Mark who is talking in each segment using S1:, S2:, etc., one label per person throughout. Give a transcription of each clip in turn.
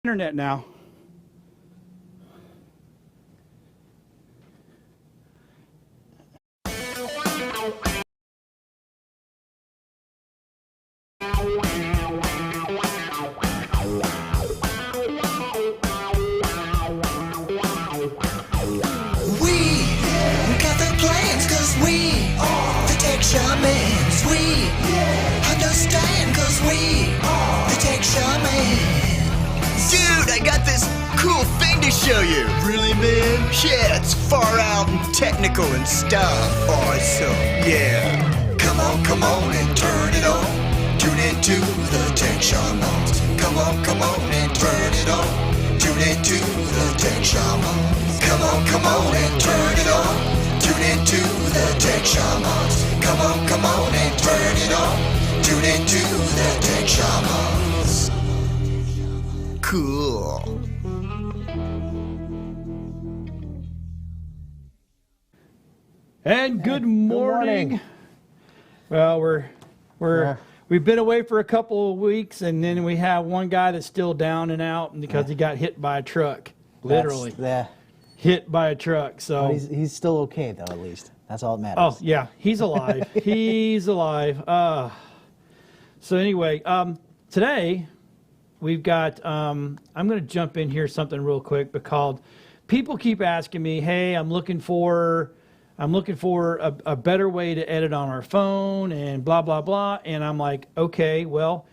S1: Internet now.
S2: We got the plans cause we are the tech shamans. We understand cause we are the tech shaman. Dude, I got this cool thing to show you. Really, man? Yeah, it's far out and technical and stuff. Awesome, yeah. Come on and turn it on. Tune into the tech shamans. Come on and turn it on. Tune into the tech shamans. Come on and turn it on. Tune into the tech shamans. Come on and turn it on. Tune into the tech shamans. Cool.
S1: And good morning. Well, we've been away for a couple of weeks, and then we have one guy that's still down and out because he got hit by a truck, literally. Hit by a truck. So
S3: but he's still okay though, at least. That's all that matters.
S1: Oh yeah, he's alive. He's alive. So anyway, today we've got. I'm going to jump in here something real quick because people keep asking me, "Hey, I'm looking for a better way to edit on our phone and blah blah blah." And I'm like, okay, well,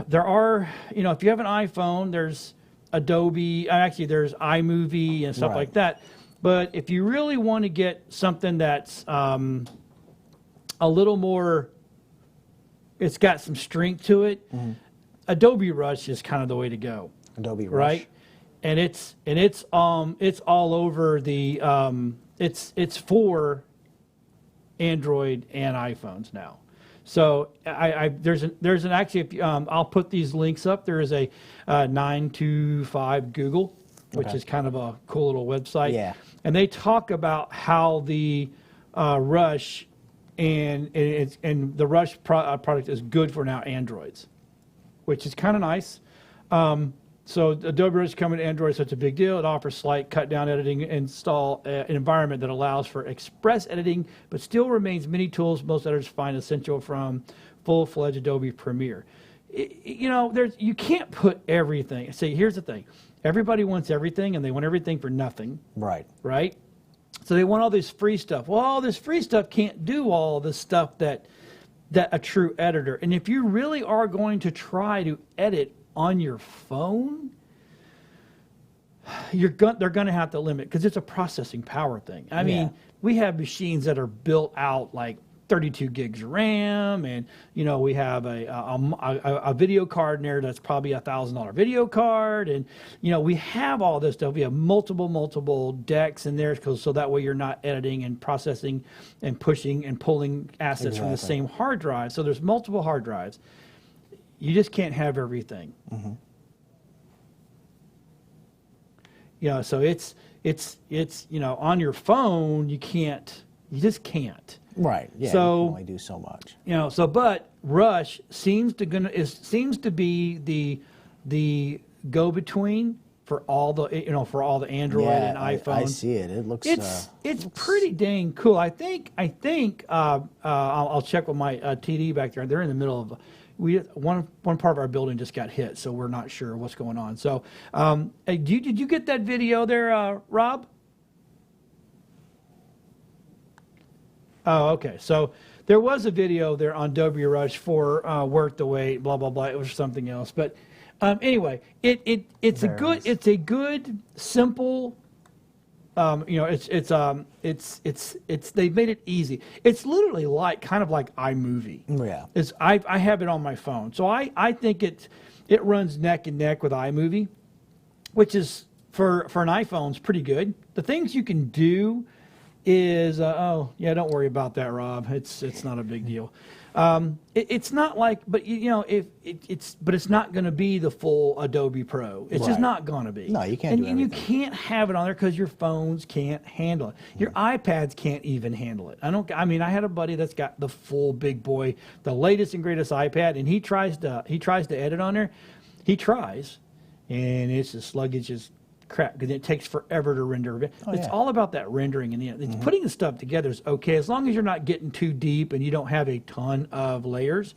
S1: there are, if you have an iPhone, there's Adobe, actually there's iMovie and stuff like that. But if you really want to get something that's a little more, it's got some strength to it, Adobe Rush is kind of the way to go.
S3: Adobe Rush.
S1: Right? And it's all over the it's for Android and iPhones now. So there's an actually, I'll put these links up. There is a 925 Google, which is kind of a cool little website.
S3: Yeah.
S1: And they talk about how the Rush and the Rush product is good for now Androids, which is kind of nice. So Adobe Rush coming to Android is such a big deal. It offers slight cut-down editing, install an environment that allows for express editing, but still remains many tools most editors find essential from full-fledged Adobe Premiere. You can't put everything. See, here's the thing. Everybody wants everything, and they want everything for nothing.
S3: Right.
S1: Right? So they want all this free stuff. Well, all this free stuff can't do all the stuff that a true editor. And if you really are going to try to edit on your phone, they're going to have to limit because it's a processing power thing. I mean, we have machines that are built out like 32 gigs of RAM, and we have a video card in there that's probably $1,000 video card, and we have all this stuff. We have multiple decks in there so that way you're not editing and processing and pushing and pulling assets from the same hard drive. So there's multiple hard drives. You just can't have everything. So it's on your phone you just can't.
S3: Right. Yeah.
S1: So
S3: you can only do so much.
S1: But Rush seems to be the go-between for all the Android and iPhone.
S3: I see it. It looks.
S1: It's pretty dang cool. I think I'll check with my TD back there. They're in the middle of. One part of our building just got hit, so we're not sure what's going on. So, did you get that video there, Rob? Oh, okay. So there was a video there on Adobe Rush for Worth the Wait, blah blah blah. It was something else, but anyway, it's a good simple. It's they've made it easy. It's literally kind of like iMovie.
S3: Yeah.
S1: I have it on my phone, so I think it runs neck and neck with iMovie, which is for an iPhone is pretty good. The things you can do is don't worry about that, Rob. It's not a big deal. It's not like, but it's not going to be the full Adobe Pro. It's just not going to be.
S3: No, you can't.
S1: And you can't have it on there because your phones can't handle it. Your iPads can't even handle it. I had a buddy that's got the full big boy, the latest and greatest iPad, and he tries to edit on there. He tries, and it's as sluggish as crap because it takes forever to render. It's all about that rendering, and putting the stuff together is okay as long as you're not getting too deep and you don't have a ton of layers.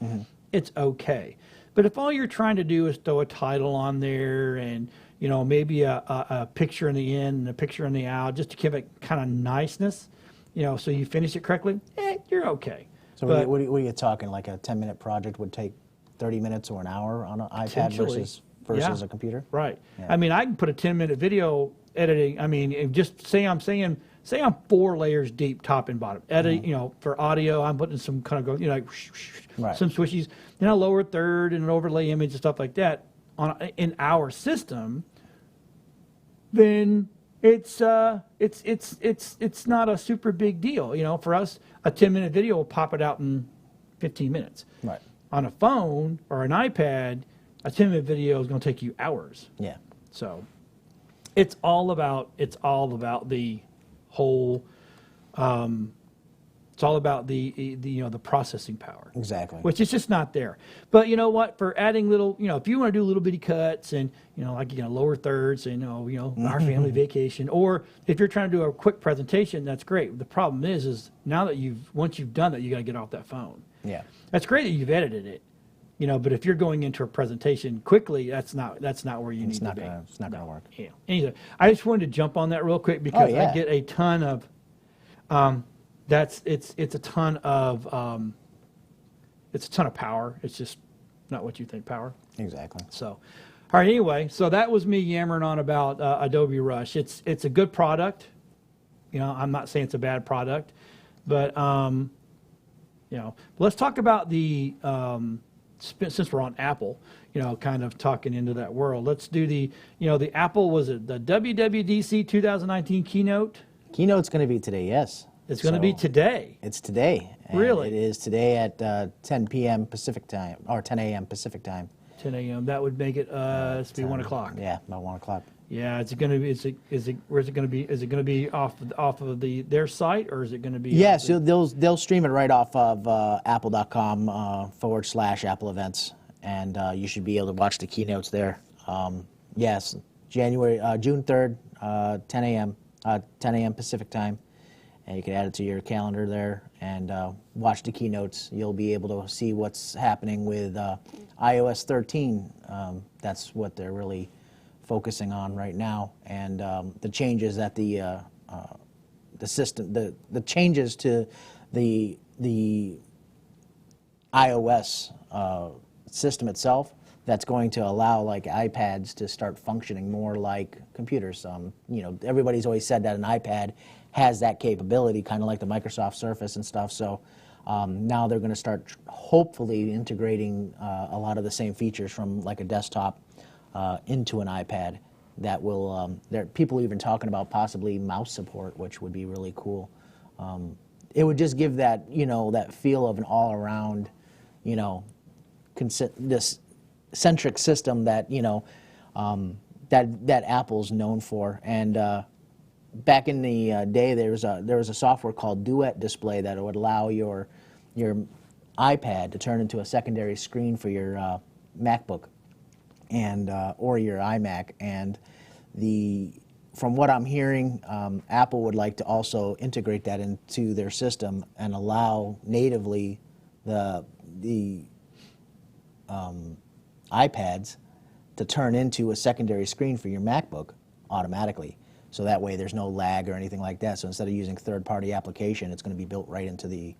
S1: It's okay. But if all you're trying to do is throw a title on there and maybe a picture in the in and a picture in the out just to give it kind of niceness, so you finish it correctly, you're okay.
S3: So
S1: but
S3: what are you talking? Like a 10-minute project would take 30 minutes or an hour on an iPad versus a computer?
S1: Right.
S3: Yeah.
S1: I mean, I can put a 10-minute video editing. I mean, just say I'm 4 layers deep, top and bottom. Edit, for audio, I'm putting some kind of some swishies. Then I lower third and an overlay image and stuff like that in our system. Then it's not a super big deal. For us, a 10-minute video will pop it out in 15 minutes.
S3: Right.
S1: On a phone or an iPad, a 10-minute video is going to take you hours.
S3: Yeah.
S1: So it's all about the whole. It's all about the processing power.
S3: Exactly.
S1: Which is just not there. But you know what? For adding little, if you want to do little bitty cuts and lower thirds and our family vacation, or if you're trying to do a quick presentation, that's great. The problem is now that once you've done that, you got to get off that phone.
S3: Yeah.
S1: That's great that you've edited it. But if you're going into a presentation quickly, that's not where you need to be.
S3: It's not going to work.
S1: Yeah. Anyway, I just wanted to jump on that real quick because I get a ton of. It's a ton of power. It's just not what you think power.
S3: Exactly.
S1: So, all right. Anyway, so that was me yammering on about Adobe Rush. It's a good product. I'm not saying it's a bad product, but let's talk about the. Since we're on Apple, kind of talking into that world, let's do the Apple, was it the WWDC 2019 keynote?
S3: Keynote's going to be today, yes.
S1: It's going to be today.
S3: It's today. And
S1: really?
S3: It is today at 10 p.m. Pacific time, or 10 a.m. Pacific time.
S1: 10 a.m. That would make it it's be 1 o'clock.
S3: Yeah, about 1 o'clock.
S1: Yeah, is it going to be? Where's it going to be? Is it going to be off of their site, or is it going to be?
S3: Yeah, so they'll stream it right off of apple.com/Apple events, and you should be able to watch the keynotes there. Yes, June 3rd, 10 a.m. Pacific time, and you can add it to your calendar there and watch the keynotes. You'll be able to see what's happening with iOS 13. That's what they're really focusing on right now, and the changes that the system, the changes to the iOS system itself, that's going to allow like iPads to start functioning more like computers. Everybody's always said that an iPad has that capability, kind of like the Microsoft Surface and stuff. So now they're going to start hopefully integrating a lot of the same features from like a desktop into an iPad that will, there are people even talking about possibly mouse support, which would be really cool. It would just give that, that feel of an all-around, this centric system that, that Apple's known for. And back in the day, there was a software called Duet Display that would allow your iPad to turn into a secondary screen for your MacBook and or your iMac, and from what I'm hearing, Apple would like to also integrate that into their system and allow natively the iPads to turn into a secondary screen for your MacBook automatically. So that way there's no lag or anything like that. So instead of using third-party application, it's going to be built right into the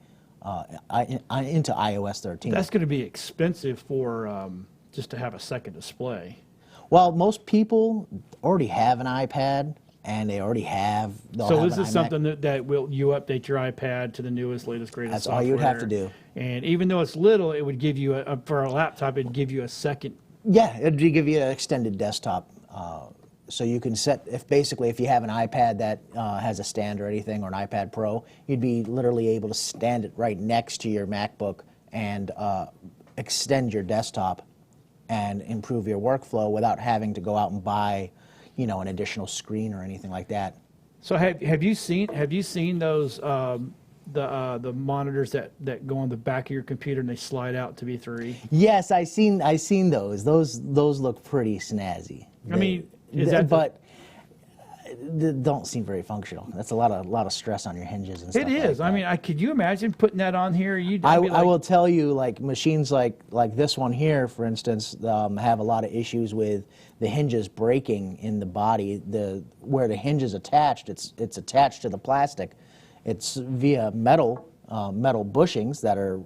S3: into iOS 13.
S1: That's going to be expensive for just to have a second display.
S3: Well, most people already have an iPad, and they already have.
S1: So this is something that will you update your iPad to the newest, latest, greatest software.
S3: That's all you would have to do.
S1: And even though it's little, it would give you for a laptop, it'd give you a second.
S3: Yeah, it'd give you an extended desktop. So you can set, if you have an iPad that has a stand or anything, or an iPad Pro, you'd be literally able to stand it right next to your MacBook and extend your desktop and improve your workflow without having to go out and buy, an additional screen or anything like that.
S1: So have you seen those the monitors that go on the back of your computer and they slide out to be 3?
S3: Yes, I seen those. Those look pretty snazzy.
S1: I mean, is that
S3: but they don't seem very functional. That's a lot of stress on your hinges and stuff.
S1: It is.
S3: Like
S1: I
S3: that.
S1: mean, could you imagine putting that on here?
S3: I will tell you, like machines like this one here, for instance, have a lot of issues with the hinges breaking in the body. Where the hinge is attached, it's attached to the plastic. It's via metal bushings that are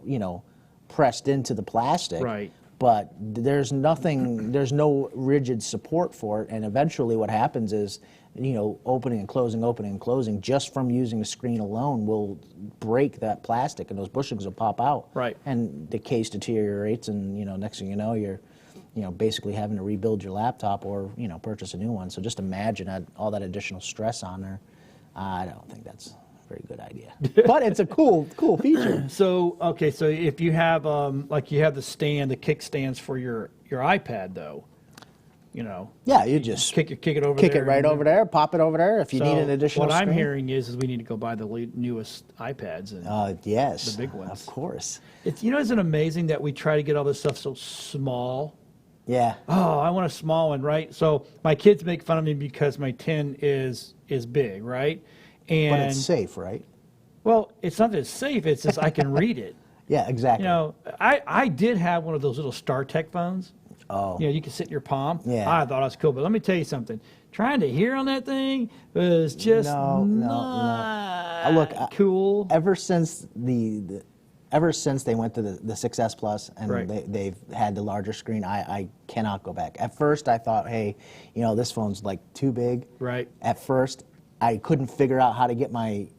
S3: pressed into the plastic.
S1: Right.
S3: But there's no rigid support for it, and eventually what happens is, opening and closing, just from using the screen alone will break that plastic, and those bushings will pop out.
S1: Right.
S3: And the case deteriorates, and next thing you know, you're, basically having to rebuild your laptop or purchase a new one. So just imagine all that additional stress on there. I don't think that's a very good idea, but it's a cool feature.
S1: So okay, so if you have like you have the kickstands for your iPad though,
S3: Yeah, you just
S1: kick it over
S3: kick
S1: there
S3: it right over there, pop it over there if you
S1: So
S3: need an additional
S1: what I'm
S3: screen.
S1: hearing is we need to go buy the newest iPads and
S3: Yes,
S1: the big ones.
S3: of course.
S1: it's isn't it amazing that we try to get all this stuff so small.
S3: Yeah.
S1: Oh, I want a small one, right? So my kids make fun of me because my 10 is big, right? And
S3: But it's safe, right?
S1: well, it's not that it's safe, it's just I can read it.
S3: Yeah, exactly.
S1: I did have one of those little StarTech phones.
S3: Oh.
S1: You can sit in your palm.
S3: Yeah.
S1: I thought it was cool, but let me tell you something. Trying to hear on that thing was just
S3: No.
S1: not cool.
S3: Ever since ever since they went to the 6S Plus and
S1: Right.
S3: they've had the larger screen, I cannot go back. At first, I thought, hey, this phone's like too big.
S1: Right.
S3: At first, I couldn't figure out how to get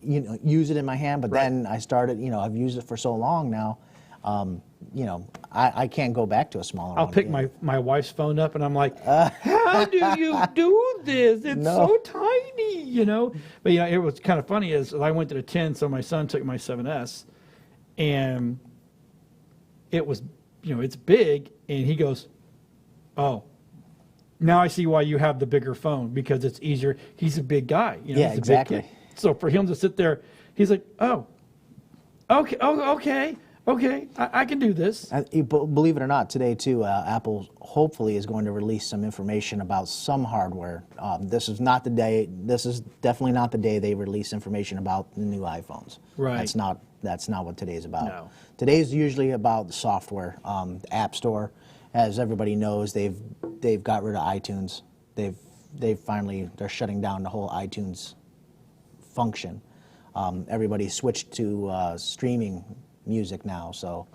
S3: use it in my hand, but then I started, I've used it for so long now, I can't go back to a smaller one.
S1: I'll pick
S3: again.
S1: my wife's phone up and I'm like, how do you do this? It's so tiny, But it was kind of funny as I went to the 10, so my son took my 7S, and it was, it's big, and he goes, oh, now I see why you have the bigger phone, because it's easier. He's a big guy.
S3: Yeah,
S1: he's a
S3: exactly.
S1: big kid. So for him to sit there, he's like, oh, okay, I can do this.
S3: Believe it or not, today too, Apple hopefully is going to release some information about some hardware. This is not the day. This is definitely not the day they release information about the new iPhones.
S1: Right.
S3: That's not what today's about.
S1: No.
S3: Today's usually about the software. The App Store, as everybody knows, they've got rid of iTunes. They're shutting down the whole iTunes function. Everybody switched to streaming music now, so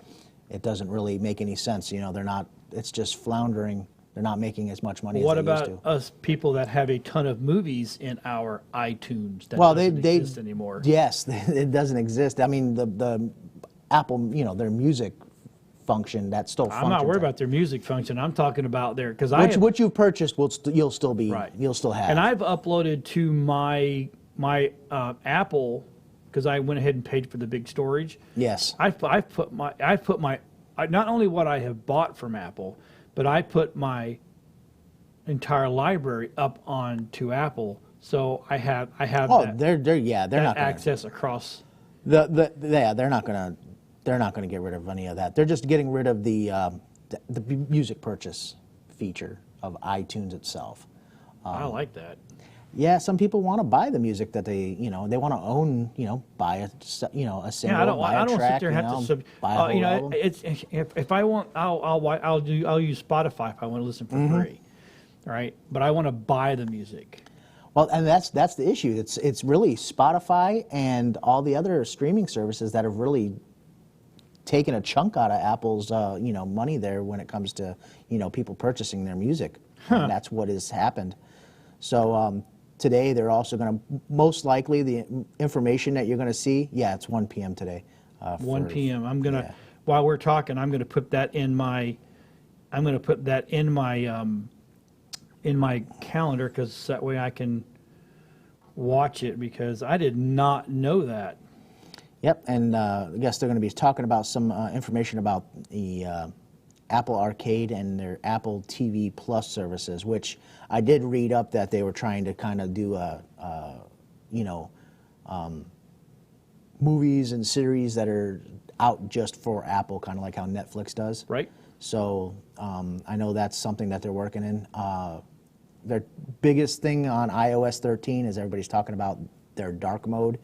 S3: it doesn't really make any sense. They're not. It's just floundering. They're not making as much money
S1: What
S3: as they used
S1: about
S3: to.
S1: us people that have a ton of movies in our iTunes that
S3: They
S1: doesn't exist anymore?
S3: Yes, it doesn't exist. I mean, the Apple, their music function that still functions.
S1: I'm not worried about their music function. I'm talking about their
S3: what you've purchased you'll still be
S1: right.
S3: You'll still have.
S1: And I've uploaded to my Apple, because I went ahead and paid for the big storage.
S3: Yes.
S1: I put my not only what I have bought from Apple, but I put my entire library up onto Apple, so I have
S3: they're not gonna,
S1: access across.
S3: they're not gonna get rid of any of that. They're just getting rid of the music purchase feature of iTunes itself.
S1: I like that.
S3: Yeah, some people want to buy the music that they want to own, buy a single,
S1: Yeah,
S3: buy a
S1: I don't
S3: track,
S1: sit there and have to
S3: buy a whole album.
S1: it's if I want, I'll use Spotify if I want to listen for free, right? But I want to buy the music.
S3: Well, and that's the issue. It's really Spotify and all the other streaming services that have really taken a chunk out of Apple's money there when it comes to people purchasing their music. And that's what has happened. So today they're also going to most likely the information that you're going to see. Yeah, it's 1 p.m. today.
S1: 1 p.m. I'm gonna while we're talking, I'm gonna put that in my in my calendar, because that way I can watch it, because I did not know that.
S3: Yep, and I guess they're going to be talking about some information about the Apple Arcade and their Apple TV Plus services, which I did read up that they were trying to kind of do movies and series that are out just for Apple, kind of like how Netflix does.
S1: Right.
S3: So I know that's something that they're working in. Their biggest thing on iOS 13 is everybody's talking about their dark mode.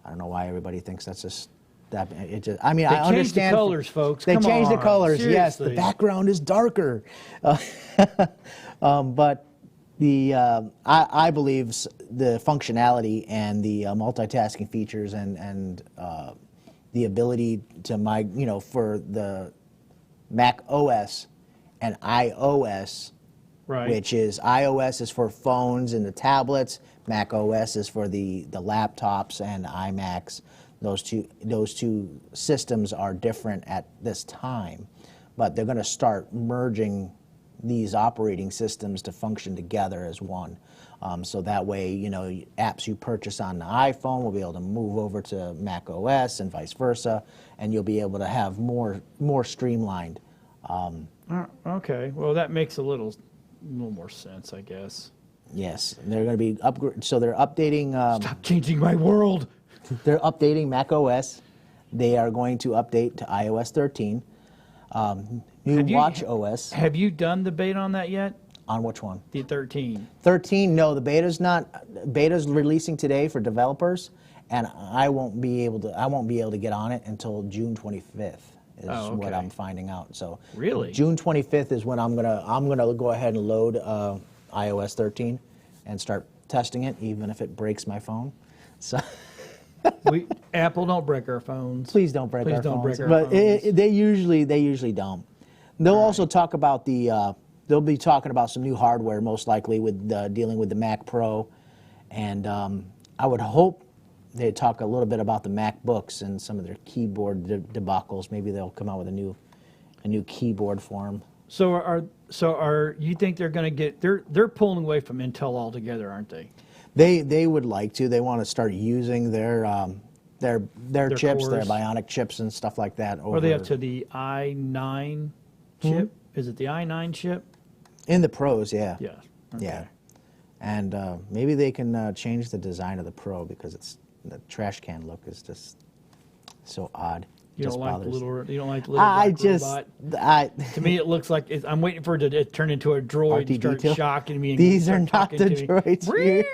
S3: I don't know why everybody thinks that's just that. It just. I mean, I understand.
S1: They changed the colors, folks.
S3: They
S1: Come
S3: changed the
S1: on.
S3: colors. Yes, the
S1: Seriously.
S3: background is darker. But I believe the functionality and the multitasking features and the ability to for the Mac OS and iOS,
S1: Right.
S3: which is iOS is for phones and the tablets, Mac OS is for the laptops and iMacs. Those two systems are different at this time, but they're going to start merging these operating systems to function together as one. So that way, apps you purchase on the iPhone will be able to move over to Mac OS and vice versa, and you'll be able to have more streamlined.
S1: Okay. Well, that makes a little more sense, I guess.
S3: Yes, they're going to be so they're updating.
S1: Stop changing my world.
S3: They're updating Mac OS. They are going to update to iOS 13. New Watch OS.
S1: Have you done the beta on that yet?
S3: On which one?
S1: The 13.
S3: 13. No, the beta's not. Beta's releasing today for developers, and I won't be able to get on it until June 25th. Is what I'm finding out. So
S1: really,
S3: June 25th is when I'm gonna go ahead and load iOS 13 and start testing it, even if it breaks my phone. So.
S1: Apple don't break our phones.
S3: Please don't break our phones.
S1: Please don't break our
S3: but
S1: phones.
S3: They usually don't. They'll also talk about they'll be talking about some new hardware, most likely with dealing with the Mac Pro, and I would hope they talk a little bit about the MacBooks and some of their keyboard debacles. Maybe they'll come out with a new keyboard for them.
S1: So are you think they're going to get they're pulling away from Intel altogether, aren't they?
S3: They would like to. They want to start using their chips,
S1: cores.
S3: their Bionic chips and stuff like that.
S1: Are they up to the i9 chip? Is it the i9 chip?
S3: In the Pros, yeah.
S1: Yeah. Okay.
S3: Yeah. And maybe they can change the design of the Pro because the trash can look is just so odd.
S1: You don't like the little
S3: I
S1: black
S3: just
S1: robot? To me, it looks like I'm waiting for it to turn into a droid and start
S3: R2D2?
S1: shocking me. And
S3: These are
S1: start
S3: not the
S1: talking to me.
S3: droids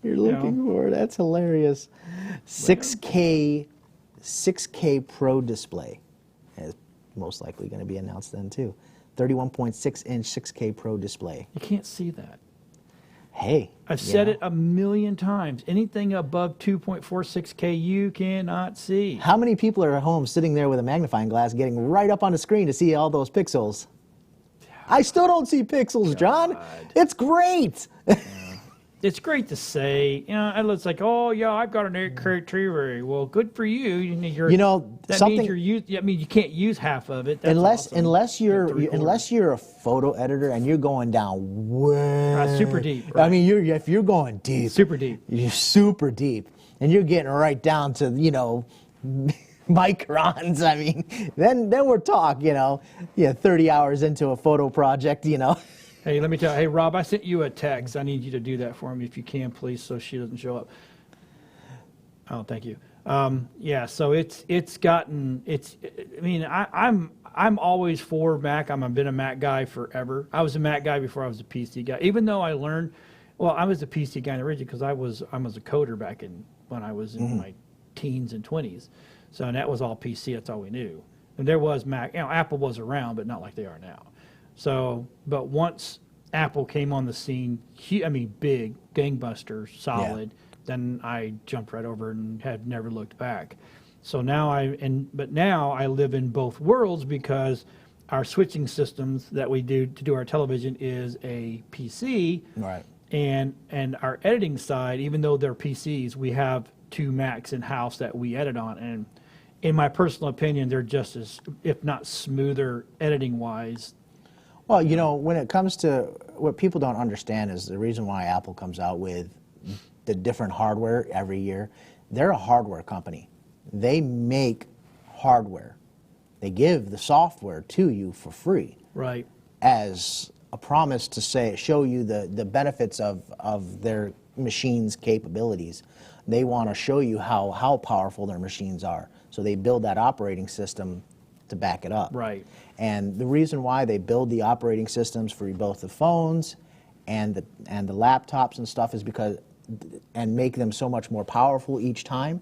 S3: you're looking for. That's hilarious. 6K Pro display is most likely going to be announced then too. 31.6-inch 6K Pro display.
S1: You can't see that.
S3: Hey,
S1: I've said it a million times. Anything above 2.46K you cannot see.
S3: How many people are at home sitting there with a magnifying glass getting right up on the screen to see all those pixels? I still don't see pixels, John. It's great.
S1: It's great to say, and it's like, oh yeah, I've got an 8 criteria. Well, good for you. That means you can't use half of it. That's
S3: unless
S1: awesome.
S3: unless you're a photo editor and you're going down way
S1: super deep. Right?
S3: I mean, if you're going deep,
S1: super deep.
S3: You're super deep, and you're getting right down to microns. I mean, then we're talking. 30 hours into a photo project.
S1: Hey, let me tell you. Hey, Rob, I sent you a text. I need you to do that for me if you can, please, so she doesn't show up. Oh, thank you. Yeah, so it's gotten. I mean, I'm always for Mac. I've been a Mac guy forever. I was a Mac guy before I was a PC guy. Even though I learned, I was a PC guy originally because I was a coder back when I was in my teens and 20s. So and that was all PC. That's all we knew. And there was Mac. Apple was around, but not like they are now. So, but once Apple came on the scene, big, gangbuster, solid, then I jumped right over and have never looked back. So now now I live in both worlds because our switching systems that we do to do our television is a PC.
S3: Right.
S1: And our editing side, even though they're PCs, we have 2 Macs in house that we edit on, and in my personal opinion, they're just as, if not smoother, editing wise.
S3: Well, when it comes to what people don't understand is the reason why Apple comes out with the different hardware every year. They're a hardware company. They make hardware. They give the software to you for free.
S1: Right.
S3: As a promise to show you the benefits of their machine's capabilities. they want to show you how powerful their machines are. So they build that operating system to back it up.
S1: Right.
S3: And the reason why they build the operating systems for both the phones and the laptops and stuff is because, and make them so much more powerful each time,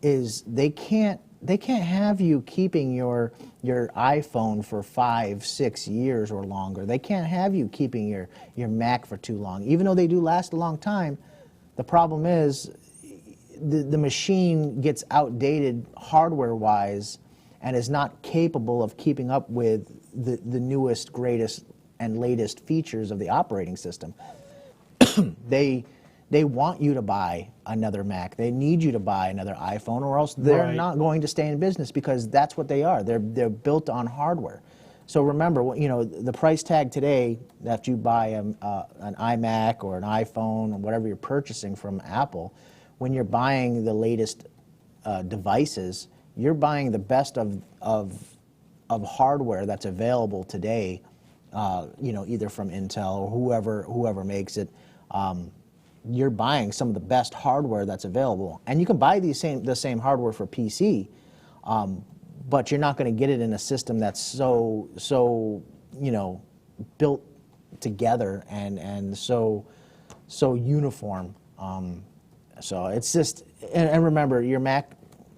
S3: is they can't have you keeping your iPhone for 5-6 years or longer. They can't have you keeping your Mac for too long. Even though they do last a long time, the problem is the machine gets outdated hardware-wise and is not capable of keeping up with the newest, greatest, and latest features of the operating system. They want you to buy another Mac. They need you to buy another iPhone, or else they're not going to stay in business, because that's what they are. They're built on hardware. So remember, the price tag today that you buy an iMac or an iPhone or whatever you're purchasing from Apple, when you're buying the latest devices, you're buying the best of hardware that's available today. Either from Intel or whoever makes it. You're buying some of the best hardware that's available, and you can buy the same hardware for PC, but you're not going to get it in a system that's so built together and so uniform. So it's just, and remember, your Mac,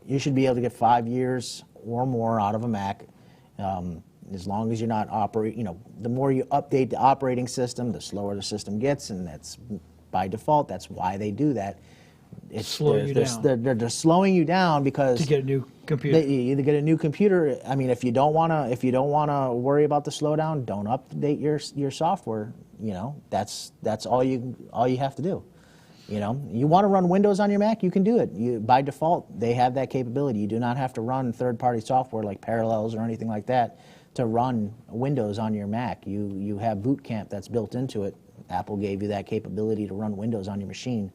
S3: you should be able to get 5 years or more out of a Mac. As long as you're not the more you update the operating system, the slower the system gets, and that's by default. That's why they do that. They're just slowing you down because
S1: to get a new computer.
S3: You either get a new computer. I mean, if you don't wanna worry about the slowdown, don't update your software. That's all you have to do. You want to run Windows on your Mac, you can do it. By default, they have that capability. You do not have to run third-party software like Parallels or anything like that to run Windows on your Mac. You have Boot Camp that's built into it. Apple gave you that capability to run Windows on your machine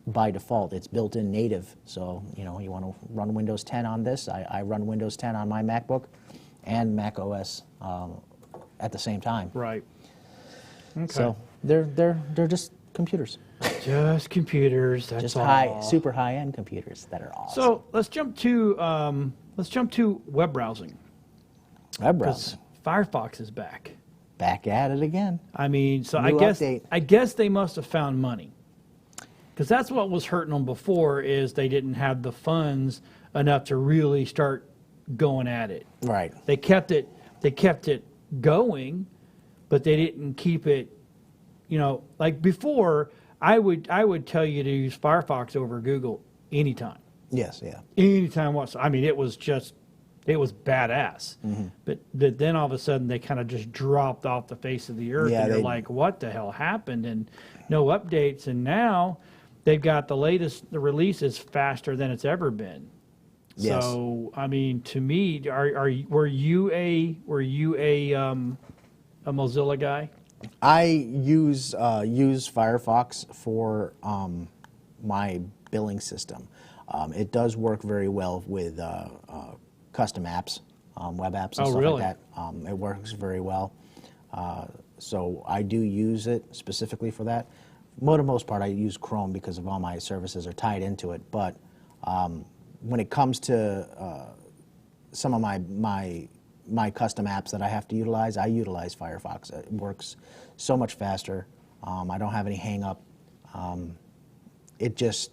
S3: by default. It's built in native. So, you want to run Windows 10 on this. I run Windows 10 on my MacBook and Mac OS at the same time.
S1: Right. Okay.
S3: So they're just computers.
S1: Just computers. That's all.
S3: Super high-end computers that are awesome.
S1: So let's jump to web browsing.
S3: Web browsing.
S1: Firefox is back.
S3: Back at it again.
S1: I mean, so
S3: New update.
S1: I guess they must have found money, because that's what was hurting them before, is they didn't have the funds enough to really start going at it.
S3: Right.
S1: They kept it going, but they didn't keep it. Like before, I would tell you to use Firefox over Google anytime.
S3: Yes. Yeah.
S1: Anytime whatsoever. I mean, it was badass. Mm-hmm. But then all of a sudden they kind of just dropped off the face of the earth, and you're like, what the hell happened? And no updates. And now they've got the release is faster than it's ever been.
S3: Yes.
S1: So I mean, to me, were you a Mozilla guy?
S3: I use Firefox for my billing system. It does work very well with custom apps, web apps and stuff
S1: really?
S3: like that. It works very well. So I do use it specifically for that. For the most part, I use Chrome because of all my services are tied into it. But when it comes to some of my custom apps that I have to utilize, I utilize Firefox. It works so much faster. I don't have any hang up. It does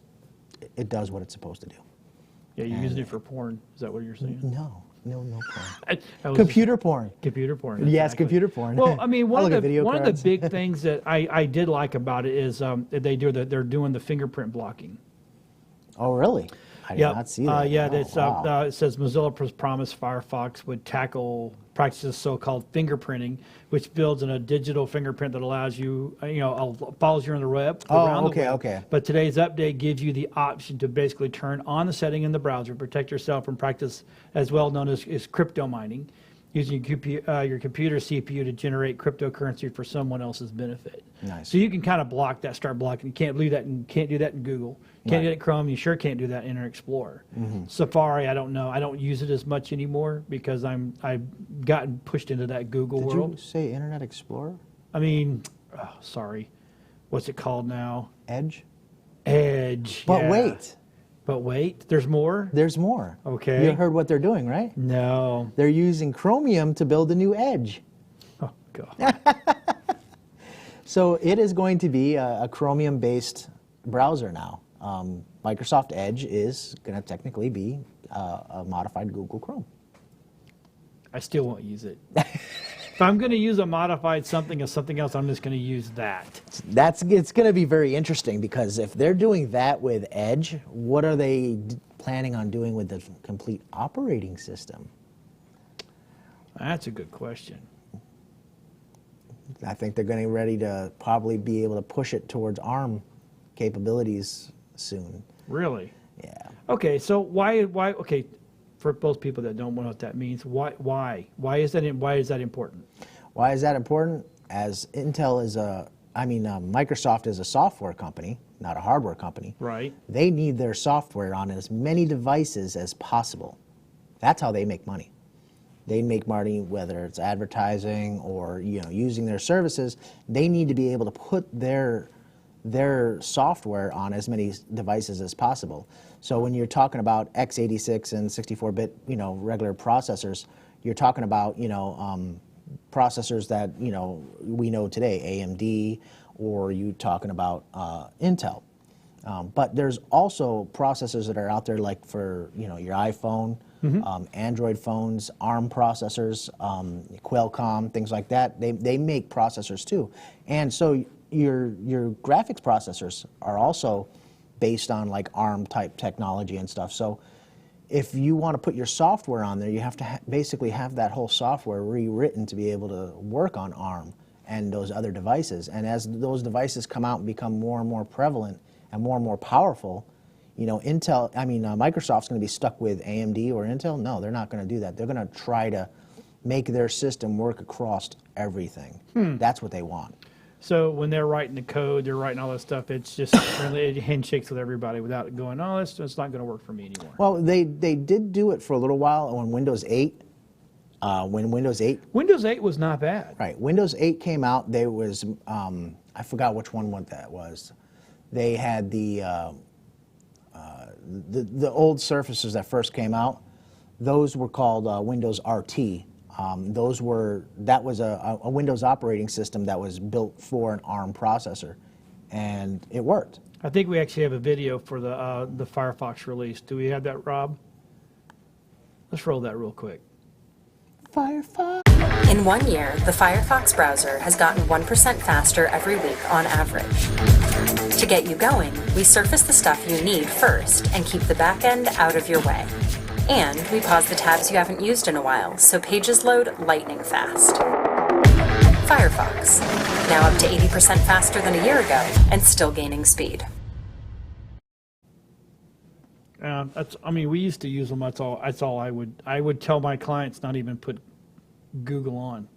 S3: what it's supposed to do.
S1: Yeah, you're using it for porn. Is that what you're saying?
S3: No porn.
S1: Computer
S3: porn.
S1: Computer porn.
S3: Yes, computer porn.
S1: Well, I mean, one of the
S3: cards.
S1: big things that I did like about it is they're doing the fingerprint blocking.
S3: Oh, really? I did not see that.
S1: It says Mozilla promised Firefox would tackle practices so-called fingerprinting, which builds in a digital fingerprint that allows you, follows you on the web. Around the web.
S3: Okay.
S1: But today's update gives you the option to basically turn on the setting in the browser, protect yourself from practice as well known as crypto mining, using your computer CPU to generate cryptocurrency for someone else's benefit.
S3: Nice.
S1: So you can kind of block that, start blocking. You can't do that in Google. Can't do that in Chrome. You sure can't do that in Internet Explorer. Mm-hmm. Safari, I don't know. I don't use it as much anymore because I've gotten pushed into that Google world.
S3: Did you say Internet Explorer?
S1: I mean, sorry. What's it called now?
S3: Edge?
S1: Edge.
S3: But
S1: yeah.
S3: wait.
S1: But wait, there's more?
S3: There's more.
S1: Okay.
S3: You heard what they're doing, right?
S1: No.
S3: They're using Chromium to build a new Edge.
S1: Oh, God.
S3: So it is going to be a Chromium-based browser now. Microsoft Edge is going to technically be a modified Google Chrome.
S1: I still won't use it. If I'm going to use a modified something or something else, I'm just going to use that.
S3: It's going to be very interesting because if they're doing that with Edge, what are they planning on doing with the complete operating system?
S1: That's a good question.
S3: I think they're getting ready to probably be able to push it towards ARM capabilities soon.
S1: Really?
S3: Yeah.
S1: Okay, so why, okay, for both people that don't know what that means, why is that important?
S3: Why is that important? As Intel is Microsoft is a software company, not a hardware company.
S1: Right.
S3: They need their software on as many devices as possible. That's how they make money. They make money whether it's advertising or using their services. They need to be able to put their software on as many devices as possible. So when you're talking about x86 and 64-bit, regular processors, you're talking about, processors that, we know today, AMD, or you talking about Intel. But there's also processors that are out there like for, your iPhone, Android phones, ARM processors, Qualcomm, things like that. They make processors too. And so your graphics processors are also based on like ARM type technology and stuff. So if you want to put your software on there, you have to basically have that whole software rewritten to be able to work on ARM and those other devices. And as those devices come out and become more and more prevalent and more powerful, Microsoft's going to be stuck with AMD or Intel. No, they're not going to do that. They're going to try to make their system work across everything. That's what they want.
S1: So when they're writing the code, they're writing all this stuff, it's just really handshakes with everybody without going, oh, it's not going to work for me anymore.
S3: Well, they did do it for a little while on Windows 8. Windows
S1: 8 was not bad.
S3: Right. Windows 8 came out. There was, I forgot which one that was. They had the old Surfaces that first came out. Those were called Windows RT. That was a Windows operating system that was built for an ARM processor, and it worked.
S1: I think we actually have a video for the Firefox release. Do we have that, Rob? Let's roll that real quick.
S3: Firefox.
S4: In 1 year, the Firefox browser has gotten 1% faster every week on average. To get you going, we surface the stuff you need first and keep the back end out of your way. And we pause the tabs you haven't used in a while, so pages load lightning fast. Firefox, now up to 80% faster than a year ago and still gaining speed.
S1: We used to use them. That's all I would tell my clients not even put Google on,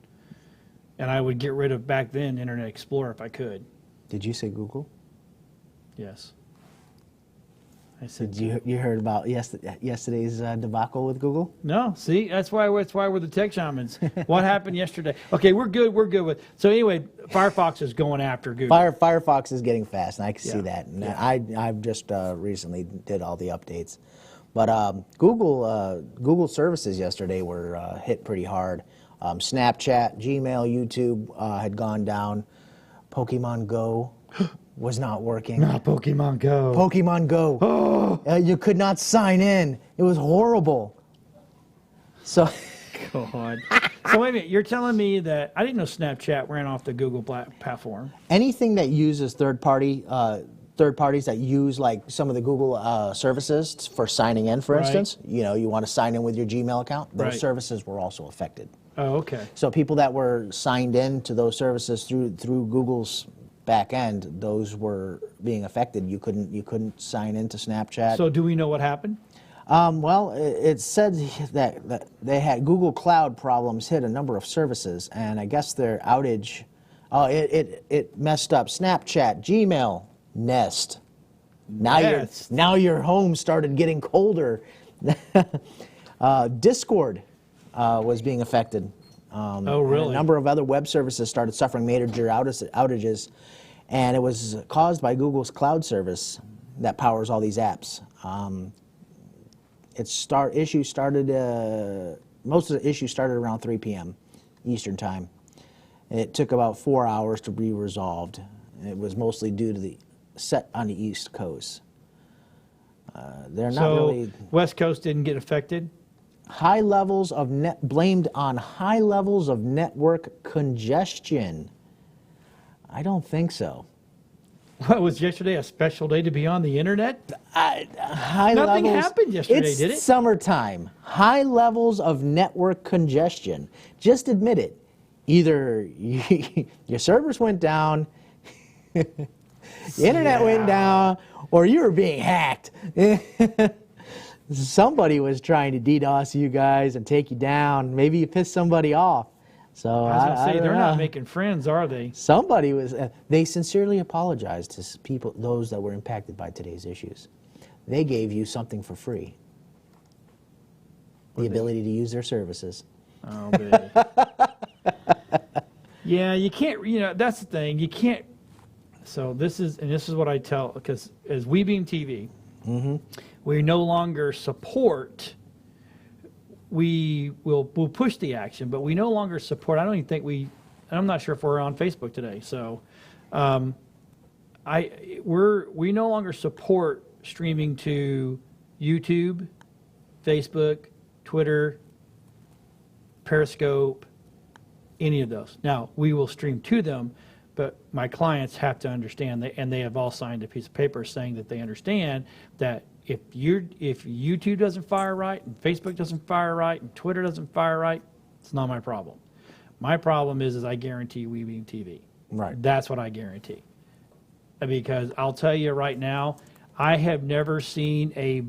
S1: and I would get rid of back then Internet Explorer if I could.
S3: Did you say Google?
S1: Yes. I said.
S3: Did you heard about yesterday's debacle with Google?
S1: No. See, that's why we're the tech shamans. What happened yesterday? Okay, we're good with. So anyway, Firefox is going after Google.
S3: Firefox is getting fast, and I can see that. And
S1: Yeah.
S3: I've just recently did all the updates, but Google services yesterday were hit pretty hard. Snapchat, Gmail, YouTube had gone down. Pokemon Go was not working.
S1: Not Pokemon Go.
S3: Pokemon Go.
S1: Oh.
S3: You could not sign in. It was horrible. So.
S1: God. So wait a minute. You're telling me that I didn't know Snapchat ran off the Google platform.
S3: Anything that uses third parties that use like some of the Google services for signing in, for instance, you want to sign in with your Gmail account, those services were also affected.
S1: Oh, okay.
S3: So people that were signed in to those services through Google's back end, those were being affected. You couldn't sign into Snapchat.
S1: So do we know what happened?
S3: Well, it said that they had Google Cloud problems hit a number of services, and I guess their outage, it messed up Snapchat, Gmail, Nest. Now your home started getting colder. Discord was being affected.
S1: Oh, really?
S3: A number of other web services started suffering major outages, and it was caused by Google's cloud service that powers all these apps. Most of the issues started around 3 p.m. Eastern time. It took about 4 hours to be resolved. It was mostly due to the set on the East Coast. They're not really...
S1: West Coast didn't get affected?
S3: Blamed on high levels of network congestion. I don't think so.
S1: What, was yesterday a special day to be on the internet?
S3: Nothing
S1: happened yesterday, did it?
S3: It's summertime. High levels of network congestion. Just admit it. Either your servers went down, the internet went down, or you were being hacked. Somebody was trying to DDoS you guys and take you down. Maybe you pissed somebody off. So
S1: I was going to say, they're
S3: don't
S1: not
S3: know.
S1: making friends, are they?
S3: Somebody was. They sincerely apologized to people, those that were impacted by today's issues. They gave you something for free. The ability to use their services.
S1: Oh, baby. Yeah, you can't, that's the thing. You can't. So this is what I tell, because as WeBeam TV, we no longer support. We'll push the action, but we no longer support. I don't even think and I'm not sure if we're on Facebook today. So, we no longer support streaming to YouTube, Facebook, Twitter, Periscope, any of those. Now, we will stream to them, but my clients have to understand that, and they have all signed a piece of paper saying that they understand that if YouTube doesn't fire right, and Facebook doesn't fire right, and Twitter doesn't fire right, it's not my problem. My problem is I guarantee WeBeam TV.
S3: Right.
S1: That's what I guarantee. Because I'll tell you right now, I have never seen a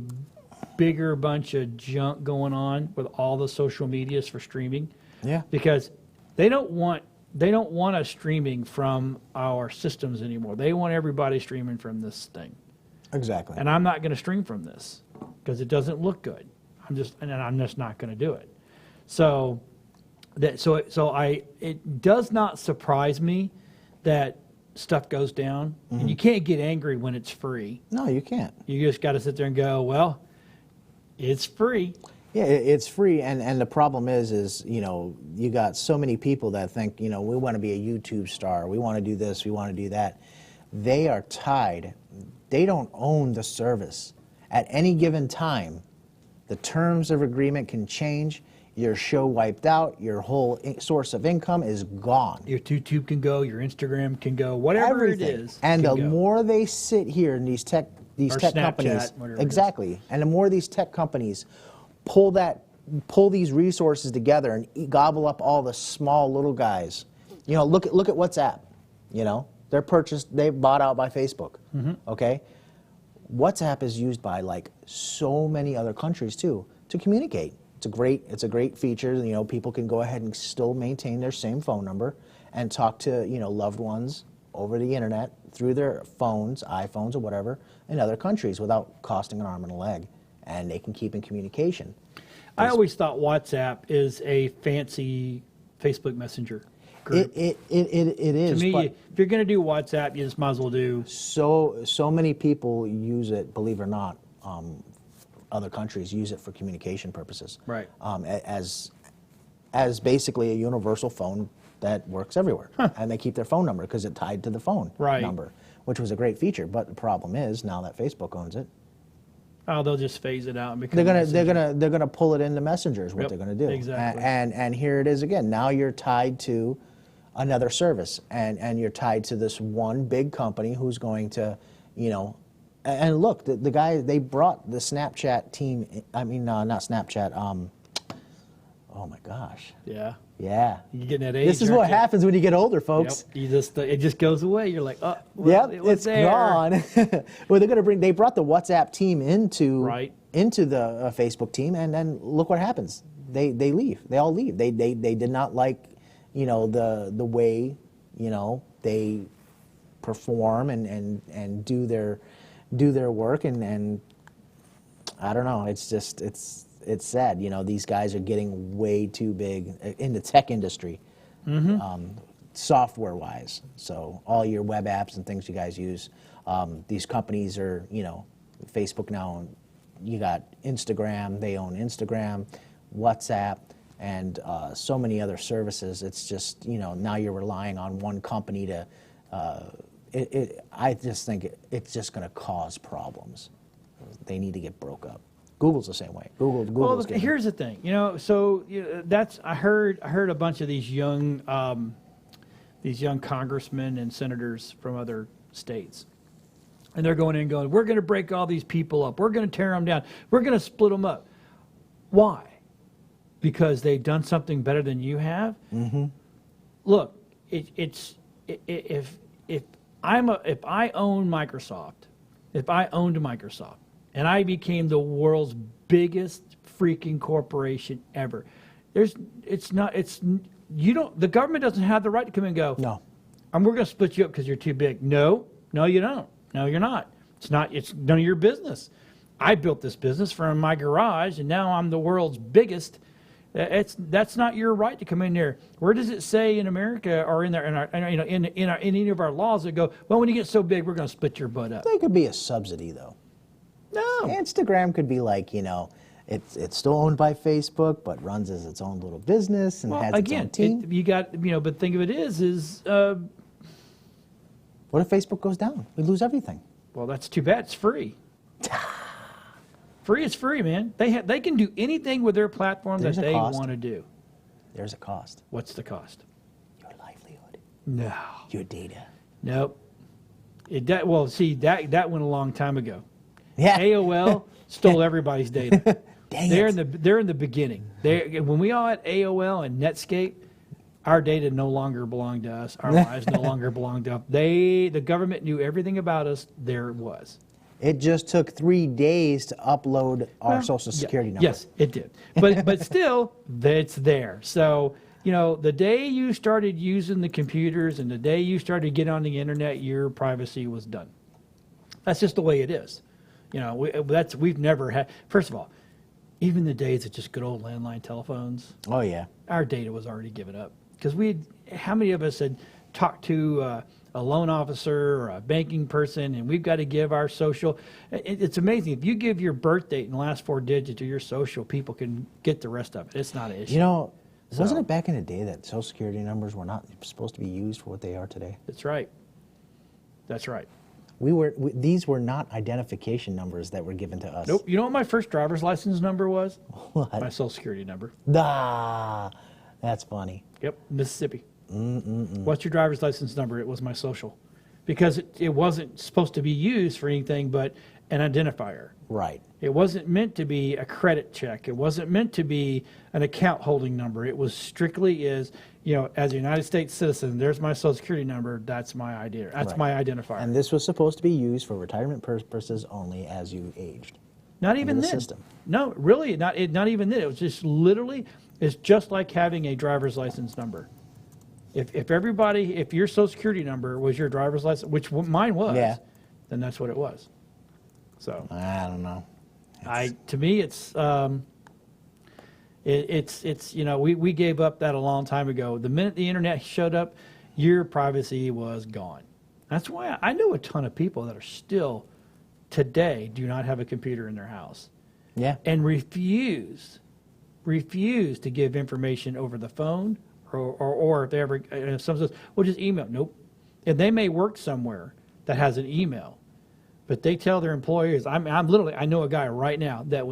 S1: bigger bunch of junk going on with all the social medias for streaming.
S3: Yeah.
S1: Because they don't want us streaming from our systems anymore. They want everybody streaming from this thing.
S3: Exactly.
S1: And I'm not going to stream from this because it doesn't look good. I'm just not going to do it. So it does not surprise me that stuff goes down, and you can't get angry when it's free.
S3: No, you can't.
S1: You just got to sit there and go, well, it's free.
S3: Yeah, it's free, and the problem is you got so many people that think, we want to be a YouTube star, we want to do this, we want to do that. They are tied. They don't own the service. At any given time, the terms of agreement can change. Your show wiped out. Your whole source of income is gone.
S1: Your YouTube can go. Your Instagram can go. Whatever
S3: Everything.
S1: it is.
S3: And the
S1: can go.
S3: more they sit here in these tech
S1: Or
S3: companies,
S1: Snapchat, whatever it is.
S3: exactly, and the more these tech companies pull these resources together and gobble up all the small little guys. Look at WhatsApp. They're bought out by Facebook. Okay, WhatsApp is used by like so many other countries too to communicate. It's a great feature. People can go ahead and still maintain their same phone number and talk to loved ones over the internet through their phones, iPhones or whatever, in other countries without costing an arm and a leg, and they can keep in communication.
S1: I always thought WhatsApp is a fancy Facebook Messenger group.
S3: It is.
S1: To me,
S3: but
S1: if you're going to do WhatsApp, you just might as well do.
S3: so many people use it, believe it or not. Other countries use it for communication purposes.
S1: Right.
S3: As basically a universal phone that works everywhere. And they keep their phone number because it's tied to the phone number, which was a great feature. But the problem is now that Facebook owns it,
S1: they'll just phase it out and become.
S3: They're gonna pull it into Messenger is what they're gonna do.
S1: Exactly.
S3: And here it is again. Now you're tied to another service, and you're tied to this one big company who's going to, And look, the guy, they brought the Snapchat team. I mean, not Snapchat. Oh my gosh.
S1: Yeah.
S3: Yeah.
S1: You're getting that age.
S3: This is what happens when you get older, folks.
S1: Yep. It just goes away. You're like, oh,
S3: Yep,
S1: it was
S3: it's
S1: there.
S3: gone. Well, they brought the WhatsApp team into the Facebook team, and then look what happens. They leave. They all leave. They did not like, the way, they perform and do their work, and I don't know. It's just it's sad. These guys are getting way too big in the tech industry, software-wise. So all your web apps and things you guys use, these companies are, Facebook now you got Instagram. They own Instagram, WhatsApp, and so many other services. It's just, now you're relying on one company to. I just think it's just going to cause problems. They need to get broke up. Google's the same way. Google's
S1: Well,
S3: getting-
S1: here's the thing. So that's I heard a bunch of these young congressmen and senators from other states, and they're going in and going, we're going to break all these people up. We're going to tear them down. We're going to split them up. Why? Because they've done something better than you have. Mm-hmm. Look, if I owned Microsoft, and I became the world's biggest freaking corporation ever, the government doesn't have the right to come and go,
S3: No.
S1: we're going to split you up because you're too big. No, you don't. No, you're not. It's none of your business. I built this business from my garage, and now I'm the world's biggest. That's not your right to come in there. Where does it say in America or in any of our laws that go, well, when you get so big, we're going to split your butt up?
S3: They could be a subsidy, though.
S1: No.
S3: Instagram could be like, it's still owned by Facebook, but runs as its own little business and has its own team.
S1: But think of it is
S3: What if Facebook goes down? We lose everything.
S1: well, that's too bad. It's free. Free is free, man. They can do anything with their platform
S3: There's
S1: that
S3: a
S1: they
S3: cost.
S1: want to do.
S3: There's a cost.
S1: What's the cost?
S3: Your livelihood.
S1: No.
S3: Your data.
S1: Nope. That went a long time ago.
S3: Yeah.
S1: AOL stole everybody's data.
S3: Dang
S1: they're
S3: it.
S1: in the beginning. When we all had AOL and Netscape, our data no longer belonged to us. Our lives no longer belonged to us. The government knew everything about us. There it was.
S3: It just took 3 days to upload our social security number.
S1: Yes, it did. But still, it's there. So, the day you started using the computers and the day you started getting on the internet, your privacy was done. That's just the way it is. We've never had. First of all, even the days of just good old landline telephones,
S3: Oh, yeah.
S1: our data was already given up. Because how many of us had talked to a loan officer or a banking person, and we've got to give our social. It's amazing. If you give your birth date and the last 4 digits of your social, people can get the rest of it. It's not an issue.
S3: Wasn't it back in the day that social security numbers were not supposed to be used for what they are today?
S1: That's right. That's right.
S3: These were not identification numbers that were given to us.
S1: Nope. You know what my first driver's license number was?
S3: What?
S1: My social security number.
S3: Ah, that's funny.
S1: Yep, Mississippi. What's your driver's license number? It was my social. Because it wasn't supposed to be used for anything but an identifier.
S3: Right.
S1: It wasn't meant to be a credit check. It wasn't meant to be an account holding number. It was strictly as a United States citizen, there's my social security number. That's my idea. That's
S3: Right.
S1: my identifier.
S3: And this was supposed to be used for retirement purposes only as you aged.
S1: Not even
S3: the
S1: then.
S3: system.
S1: No, really, not even then. It was just literally, it's just like having a driver's license number. If your social security number was your driver's license, which mine was,
S3: Yeah.
S1: then that's what it was. So
S3: I don't know.
S1: to me, we gave up that a long time ago. The minute the internet showed up, your privacy was gone. That's why I know a ton of people that are still today do not have a computer in their house.
S3: Yeah.
S1: And refuse to give information over the phone or if they ever, if someone says, well, just email. Nope. And they may work somewhere that has an email, but they tell their employers, I know a guy right now that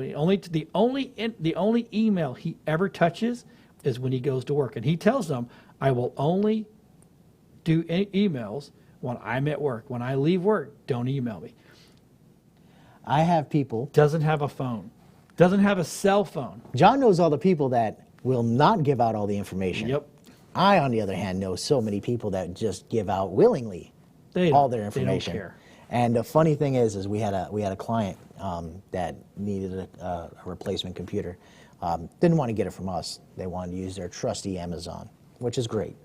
S1: the only email he ever touches is when he goes to work. And he tells them, I will only do emails when I'm at work. When I leave work, don't email me.
S3: I have people.
S1: Doesn't have a phone. Doesn't have a cell phone.
S3: John knows all the people that will not give out all the information.
S1: Yep.
S3: I, on the other hand, know so many people that just give out willingly all their information.
S1: They don't care.
S3: And the funny thing is we had a client that needed a replacement computer. Didn't want to get it from us. They wanted to use their trusty Amazon, which is great.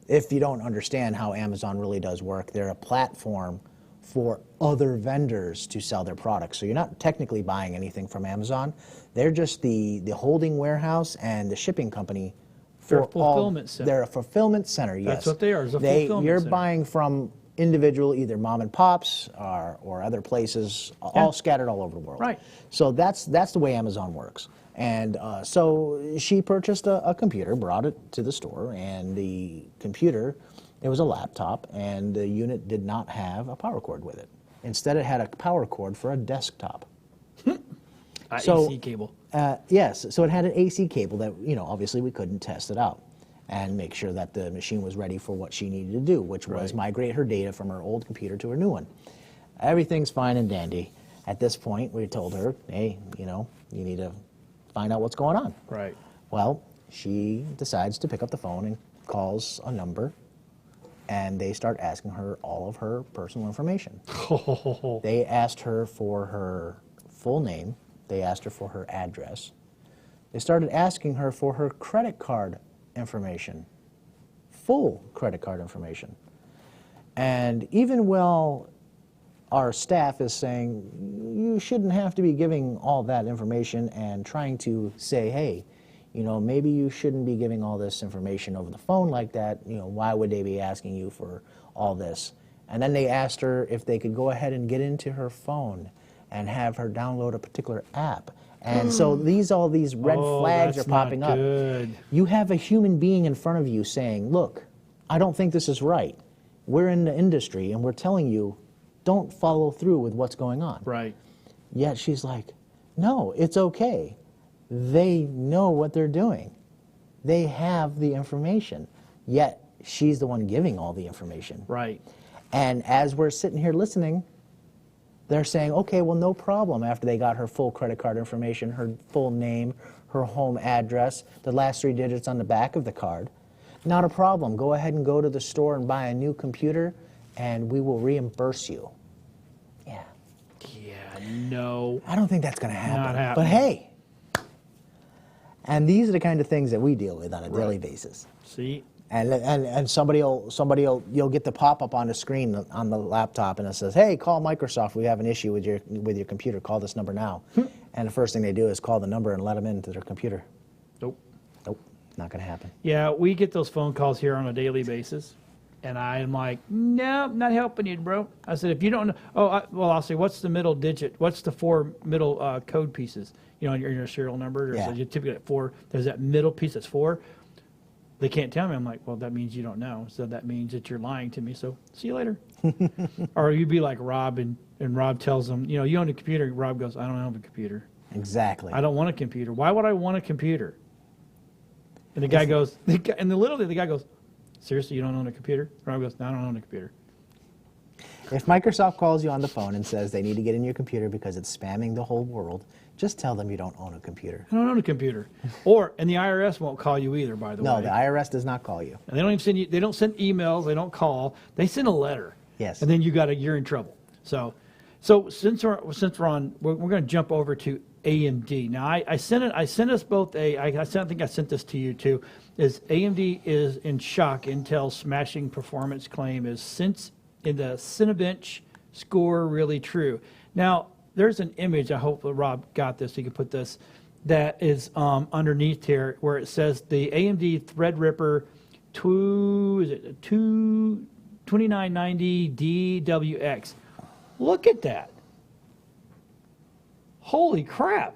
S3: If you don't understand how Amazon really does work, they're a platform for other vendors to sell their products. So you're not technically buying anything from Amazon. They're just the holding warehouse and the shipping company.
S1: They're a fulfillment center.
S3: They're a fulfillment center, yes.
S1: That's what they are, is a fulfillment
S3: You're
S1: center.
S3: buying from individual, either mom and pops or other places, all scattered all over the world.
S1: Right.
S3: So that's the way Amazon works. And so she purchased a computer, brought it to the store, and the computer, it was a laptop, and the unit did not have a power cord with it. Instead, it had a power cord for a desktop.
S1: AC cable.
S3: Yes, so it had an AC cable that, obviously we couldn't test it out and make sure that the machine was ready for what she needed to do, which was migrate her data from her old computer to her new one. Everything's fine and dandy. At this point, we told her, hey, you need to find out what's going on.
S1: Right.
S3: Well, she decides to pick up the phone and calls a number, and they start asking her all of her personal information. They asked her for her full name. They asked her for her address. They started asking her for her credit card information, full credit card information. And even while our staff is saying, you shouldn't have to be giving all that information, and trying to say, hey, maybe you shouldn't be giving all this information over the phone like that. Why would they be asking you for all this? And then they asked her if they could go ahead and get into her phone and have her download a particular app. And so all these red flags are popping up.
S1: Good.
S3: You have a human being in front of you saying, look, I don't think this is right. We're in the industry and we're telling you, don't follow through with what's going on.
S1: Right.
S3: Yet she's like, no, it's okay. They know what they're doing. They have the information. Yet she's the one giving all the information.
S1: Right.
S3: And as we're sitting here listening, they're saying, okay, well, no problem. After they got her full credit card information, her full name, her home address, the last 3 digits on the back of the card, not a problem. Go ahead and go to the store and buy a new computer, and we will reimburse you. Yeah.
S1: Yeah, no.
S3: I don't think that's going to happen.
S1: Not happening.
S3: But hey. And these are the kind of things that we deal with on a daily basis.
S1: See?
S3: And you'll get the pop-up on the screen on the laptop, and it says, hey, call Microsoft. We have an issue with your computer. Call this number now. And the first thing they do is call the number and let them into their computer.
S1: Nope.
S3: Nope, not going to happen.
S1: Yeah, we get those phone calls here on a daily basis. And I'm like, no, not helping you, bro. I said, if you don't know, I'll say, what's the middle digit? What's the 4 middle code pieces? In your serial number.
S3: Yeah.
S1: So you typically get 4. There's that middle piece that's 4. They can't tell me. I'm like, well, that means you don't know. So that means that you're lying to me. So see you later. Or you'd be like Rob, and Rob tells them, you own a computer. Rob goes, I don't have a computer.
S3: Exactly.
S1: I don't want a computer. Why would I want a computer? And the guy goes, literally the guy goes, seriously, you don't own a computer? Rob goes, no, I don't own a computer.
S3: If Microsoft calls you on the phone and says they need to get in your computer because it's spamming the whole world, just tell them you don't own a computer.
S1: I don't own a computer. And the IRS won't call you either, by the way.
S3: No, the IRS does not call you.
S1: And they don't even send you. They don't send emails. They don't call. They send a letter.
S3: Yes.
S1: And then you're in trouble. So since we're on, we're going to jump over to AMD. Now I sent us both I think I sent this to you too. Is AMD is in shock. Intel's smashing performance claim is since in the Cinebench score really true. Now there's an image. I hope that Rob got this. He can put this. That is underneath here where it says the AMD Threadripper 2990 DWX. Look at that. Holy crap.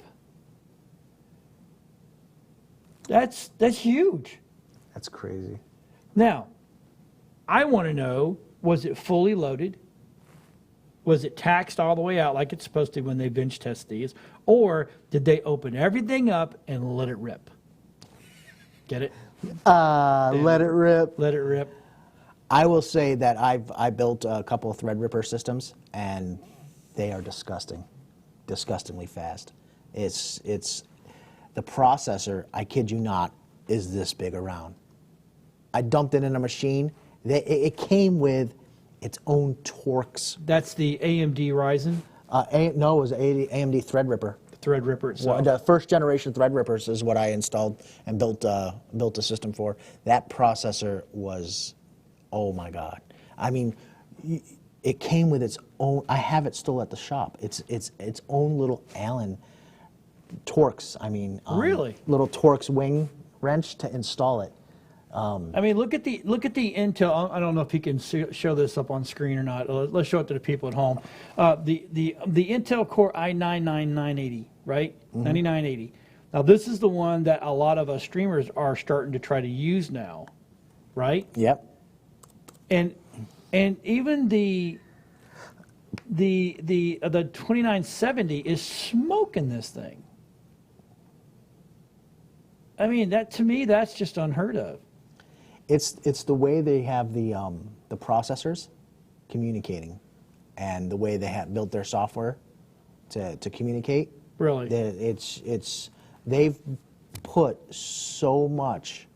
S1: That's huge.
S3: That's crazy.
S1: Now, I want to know, was it fully loaded? Was it taxed all the way out like it's supposed to when they bench test these? Or did they open everything up and let it rip? Get it?
S3: Let it rip.
S1: Let it rip.
S3: I will say that I built a couple of Threadripper systems, and they are disgustingly fast. It's the processor, I kid you not, is this big around. I dumped it in a machine. It came with its own Torx.
S1: That's the AMD Ryzen?
S3: No, it was AMD Threadripper.
S1: Threadripper itself.
S3: Well, the first generation Threadrippers is what I installed and built a system for. That processor was, oh my God. I mean, it came with its own. I have it still at the shop. It's its own little Allen Torx. I mean,
S1: really,
S3: little Torx wing wrench to install it.
S1: I mean, look at the Intel. I don't know if you can show this up on screen or not. Let's show it to the people at home. The Intel Core i9-9980, right? 9980. Now this is the one that a lot of us streamers are starting to try to use now, right?
S3: Yep.
S1: And even the 2970 is smoking this thing. I mean, that to me, that's just unheard of.
S3: It's the way they have the processors communicating, and the way they have built their software to communicate.
S1: Really,
S3: they've put so much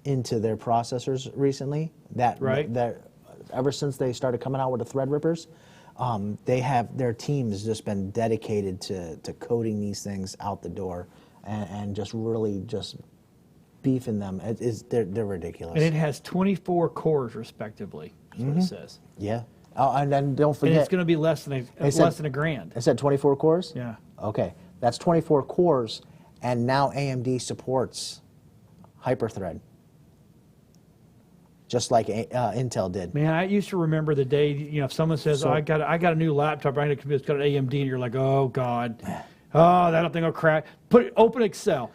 S3: into their processors recently that ever since they started coming out with the Threadrippers, their team has just been dedicated to coding these things out the door and just really just beefing them. They're ridiculous.
S1: And it has 24 cores respectively. That's what it says.
S3: Yeah. Oh, and then don't forget,
S1: And it's going to be less than $1,000.
S3: It said 24 cores.
S1: Yeah.
S3: Okay, that's 24 cores, and now AMD supports hyperthread, just like Intel did.
S1: Man, I used to remember the day, if someone says, "Oh, I got a new laptop, I got a computer, it's got an AMD," and you're like, "Oh God, oh, that thing will crack." Open Excel.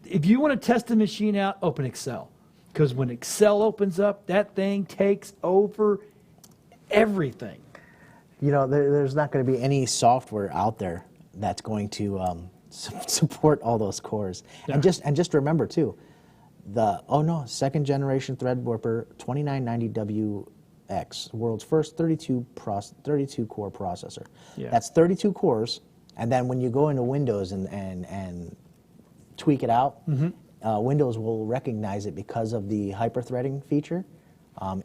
S1: If you want to test the machine out, open Excel, because when Excel opens up, that thing takes over everything.
S3: There's not going to be any software out there that's going to support all those cores. Yeah. And just remember too, second generation Threadripper 2990WX, world's first 32 core processor. Yeah. That's 32 cores, and then when you go into Windows and tweak it out, Windows will recognize it because of the hyperthreading feature.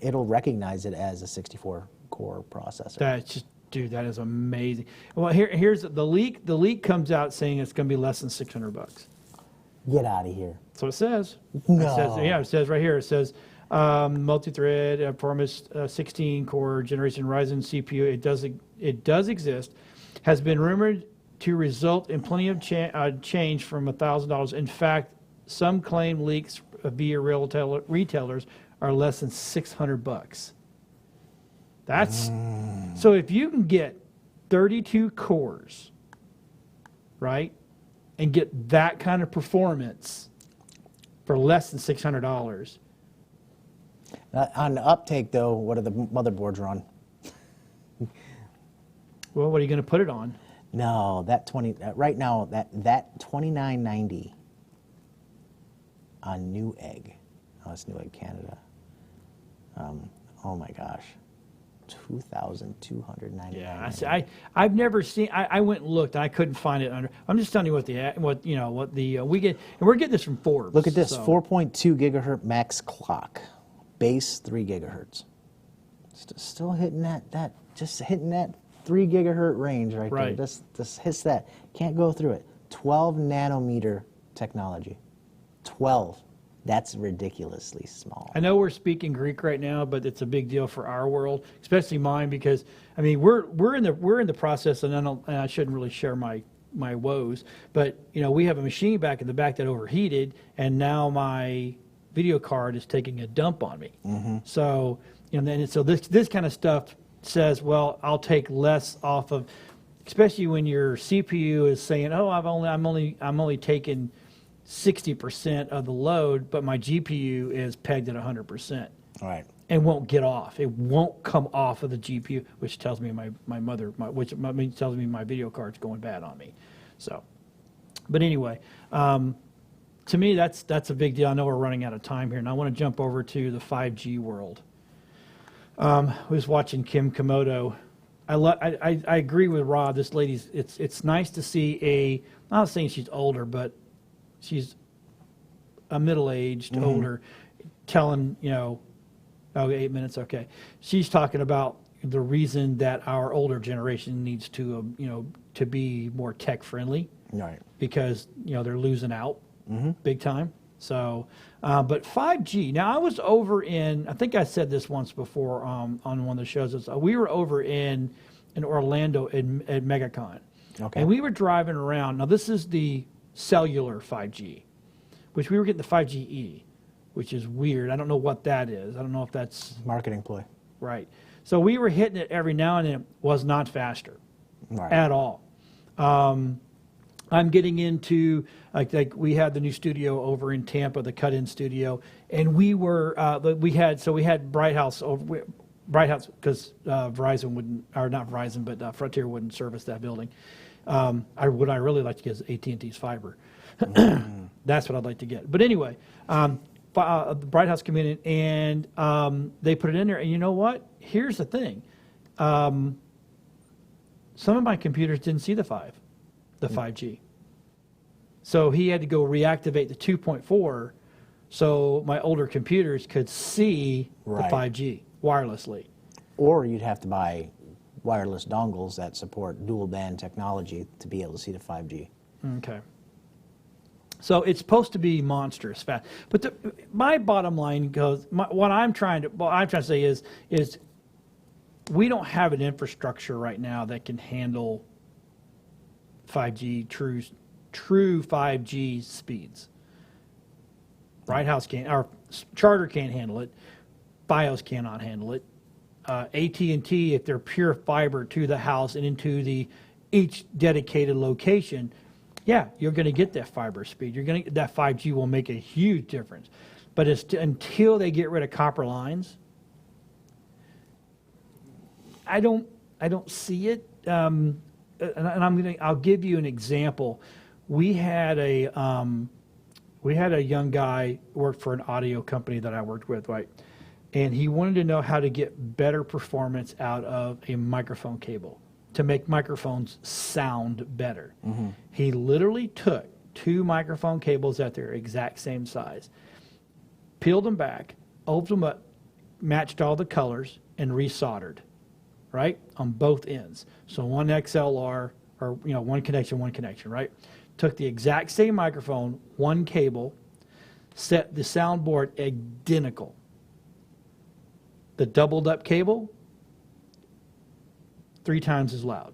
S3: It'll recognize it as a 64 core processor.
S1: That's just, dude, that is amazing. Well, here's the leak. The leak comes out saying it's going to be less than $600.
S3: Get out of here.
S1: So it says.
S3: No.
S1: It says right here. It says multi-thread performance 16 core generation Ryzen CPU. It does exist. Has been rumored to result in plenty of change from $1,000. In fact, some claim leaks via retailers are less than $600. That's so if you can get 32 cores, right, and get that kind of performance for less than $600.
S3: On the uptake, though, what are the motherboards run?
S1: Well, what are you going to put it on?
S3: No, right now that 2990 on Newegg. Oh, it's Newegg Canada. Oh my gosh. $2,299.
S1: Yeah, I've never seen. I went and looked. I couldn't find it under. I'm just telling you what we get, and we're getting this from Forbes.
S3: Look at this, 4.2 gigahertz max clock, base 3 gigahertz. Still hitting that just hitting that 3 gigahertz range right there. Just hits that. Can't go through it. 12 nanometer technology. 12. That's ridiculously small.
S1: I know we're speaking Greek right now, but it's a big deal for our world, especially mine, because I mean we're in the process, and I shouldn't really share my woes, but we have a machine back in the back that overheated, and now my video card is taking a dump on me. So so this kind of stuff says, well, I'll take less off of, especially when your CPU is saying, oh, I'm only taking 60% of the load, but my GPU is pegged at 100%.
S3: Right.
S1: And won't get off. It won't come off of the GPU, which tells me which tells me my video card's going bad on me. So, but anyway, to me that's a big deal. I know we're running out of time here, and I want to jump over to the 5G world. I was watching Kim Komodo. I agree with Rob. This lady's. It's nice to see I'm not saying she's older, but she's a middle-aged, older, telling, 8 minutes, okay. She's talking about the reason that our older generation needs to, to be more tech-friendly. Right. Because, they're losing out big time. So, but 5G, now I was over I think I said this once before on one of the shows. We were over in Orlando at MegaCon. Okay. And we were driving around. Now, this is the cellular 5G, which we were getting the 5GE. which is weird. I don't know what that is. I don't know if that's
S3: Marketing ploy.
S1: right. So we were hitting it every now and then. It was not faster
S3: Right.
S1: at all. I'm getting into like we had the new studio over in Tampa, the cut-in studio, and we had Bright House over. Bright House, because Verizon wouldn't, or not Verizon, but Frontier wouldn't service that building. What I really like to get is AT&T's fiber. That's what I'd like to get. But anyway, the Bright House came in and they put it in there. And you know what? Here's the thing. Some of my computers didn't see the 5G. So he had to go reactivate the 2.4 so my older computers could see
S3: Right.
S1: the 5G wirelessly.
S3: Or you'd have to buy wireless dongles that support dual band technology to be able to see the 5G.
S1: Okay. So it's supposed to be monstrous fast. But my bottom line goes, what I'm trying to say is we don't have an infrastructure right now that can handle 5G, true 5G speeds. Bright House can't, or Charter can't handle it. BIOS cannot handle it. AT&T, if they're pure fiber to the house and into each dedicated location, yeah, you're going to get that fiber speed. That 5G will make a huge difference. But until they get rid of copper lines, I don't see it. And I'll give you an example. We had a young guy work for an audio company that I worked with, right? And he wanted to know how to get better performance out of a microphone cable to make microphones sound better. Mm-hmm. He literally took 2 microphone cables that they're exact same size, peeled them back, opened them up, matched all the colors, and resoldered, right, on both ends. So one XLR, or one connection, right? Took the exact same microphone, one cable, set the soundboard identical. The doubled up cable, 3 times as loud.